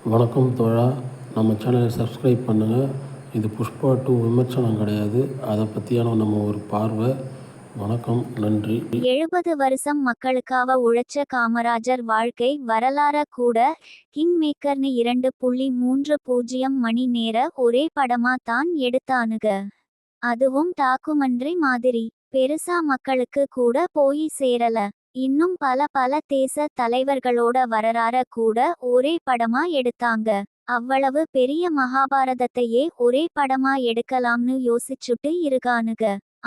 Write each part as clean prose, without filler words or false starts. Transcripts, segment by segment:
வணக்கம் தோழா, நம்ம சேனலை சப்ஸ்கிரைப் பண்ணுங்கள். இது புஷ்பா 2 விமர்சனம் கிடையாது, அதை பற்றியான நம்ம ஒரு பார்வை. வணக்கம், நன்றி. 70 வருஷம் மக்களுக்காக உழைச்ச காமராஜர் வாழ்க்கை வரலாற கூட கிங் மேக்கர்னு 2.30 மணி நேர ஒரே படமா தான் எடுத்தானுக. அதுவும் டாக்குமெண்ட்ரி மாதிரி பெருசா மக்களுக்கு கூட போய் சேரல. இன்னும் பல தேச தலைவர்களோட வரலாற கூட ஒரே படமா எடுத்தாங்க. அவ்வளவு பெரிய மகாபாரதத்தையே ஒரே படமா எடுக்கலாம்னு யோசிச்சுட்டு இருக்கானுக.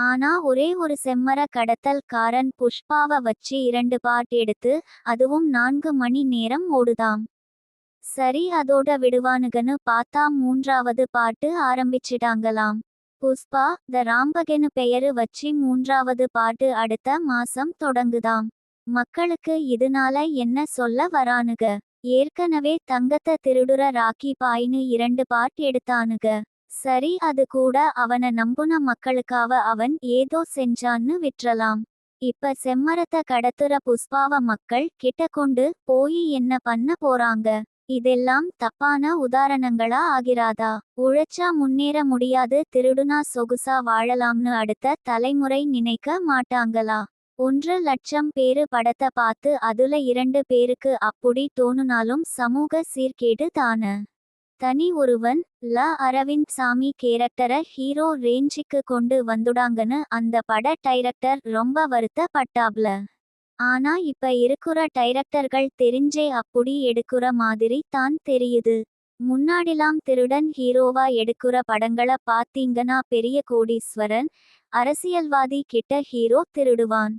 ஆனா ஒரே ஒரு செம்மர கடத்தல் காரன் புஷ்பாவ வச்சு 2 பார்ட் எடுத்து அதுவும் 4 மணி நேரம் ஓடுதாம். சரி, அதோட விடுவானுகன்னு பார்த்தா 3வது பார்ட்டு ஆரம்பிச்சிட்டாங்களாம். புஷ்பா த ராம்பகன்னு பெயரு வச்சு 3வது பார்ட்டு அடுத்த மாசம் தொடங்குதாம். மக்களுக்கு இதனால என்ன சொல்ல வரானுக? ஏற்கனவே தங்கத்த திருடுற ராக்கி பாய்னு 2 பார்ட் எடுத்தானுக. சரி, அது கூட அவன நம்புன மக்களுக்காக அவன் ஏதோ செஞ்சான்னு விட்டுறலாம். இப்ப செம்மரத்த கடத்துற புஷ்பாவ மக்கள் கிட்ட கொண்டு போய் என்ன பண்ண போறாங்க? இதெல்லாம் தப்பான உதாரணங்களா ஆகிறாதா? உழைச்சா முன்னேற முடியாது, திருடுனா சொகுசா வாழலாம்னு அடுத்த தலைமுறை நினைக்க மாட்டாங்களா? 1,00,000 பேரு படத்த பார்த்து அதுல 2 பேருக்கு அப்படி தோணுனாலும் சமூக சீர்கேடு தான. தனி ஒருவன் அரவிந்த் சாமி கேரக்டர ஹீரோ ரேஞ்சுக்கு கொண்டு வந்துடாங்கன்னு அந்த பட டைரக்டர் ரொம்ப வருத்தப்பட்டாப்ல. ஆனா இப்ப இருக்குற டைரக்டர்கள் தெரிஞ்சே அப்படி எடுக்குற மாதிரி தான் தெரியுது. முன்னாடிலாம் திருடன் ஹீரோவா எடுக்குற படங்கள பாத்தீங்கன்னா பெரிய கோடீஸ்வரன், அரசியல்வாதி கிட்ட ஹீரோ திருடுவான்.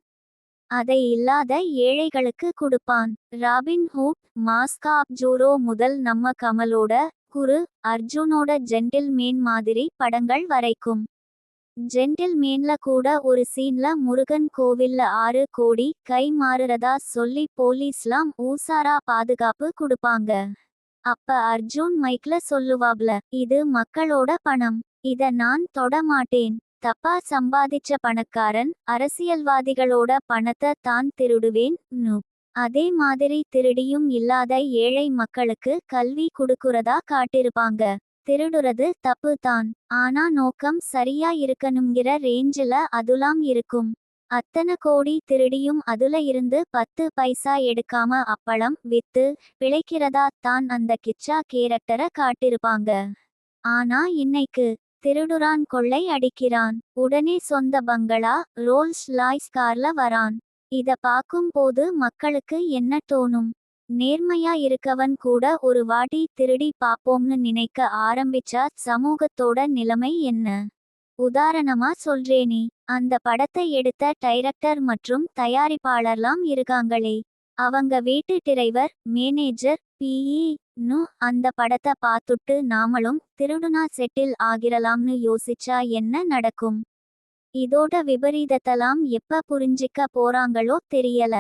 அதை இல்லாத ஏழைகளுக்கு குடுப்பான். ராபின் ஹூட், மாஸ்க் ஆப் ஜோரோ முதல் நம்ம கமலோட குரு அர்ஜுனோட ஜென்டில் மேன் மாதிரி படங்கள் வரைக்கும். ஜென்டில் மேன்ல கூட ஒரு சீன்ல முருகன் கோவில்ல 6 கோடி கை மாறுறதா சொல்லி போலீஸ்லாம் ஊசாரா பாதுகாப்பு குடுப்பாங்க. அப்ப அர்ஜுன் மைக்ல சொல்லுவாப்ல, இது மக்களோட பணம், இத நான் தொட மாட்டேன். தப்பா சம்பாதிச்ச பணக்காரன் அரசியல்வாதிகளோட பணத்தை தான் திருடுவேன். அதே மாதிரி திருடியும் இல்லாத ஏழை மக்களுக்கு கல்வி குடுக்குறதா காட்டிருப்பாங்க. திருடுறது தப்பு தான், ஆனா நோக்கம் சரியா இருக்கணுங்கிற ரேஞ்சில அதுலாம் இருக்கும். அத்தனை கோடி திருடியும் அதுல இருந்து 10 பைசா எடுக்காம அப்பளம் வித்து பிழைக்கிறதா தான் அந்த கிச்சா கேரக்டர காட்டிருப்பாங்க. ஆனா இன்னைக்கு திருடுறான், கொள்ளை அடிக்கிறான், உடனே சொந்த பங்களா ரோல்ஸ் லாய்ஸ் கார்ல வரான். இத பாக்கும் போது மக்களுக்கு என்ன தோணும்? நேர்மையா இருக்கவன் கூட ஒரு வாட்டி திருடி பாப்போம்னு நினைக்க ஆரம்பிச்சா சமூகத்தோட நிலைமை என்ன? உதாரணமா சொல்றேனே, அந்த படத்தை எடுத்த டைரக்டர் மற்றும் தயாரிப்பாளர்லாம் இருக்காங்களே, அவங்க வீட்டு டிரைவர், மேனேஜர், பிஇ அந்த படத்தை பார்த்துட்டு நாமளும் திருடுனா செட்டில் ஆகிரலாம்னு யோசிச்சா என்ன நடக்கும்? இதோட விபரீதத்தலாம் எப்ப புரிஞ்சிக்க போறாங்களோ தெரியல.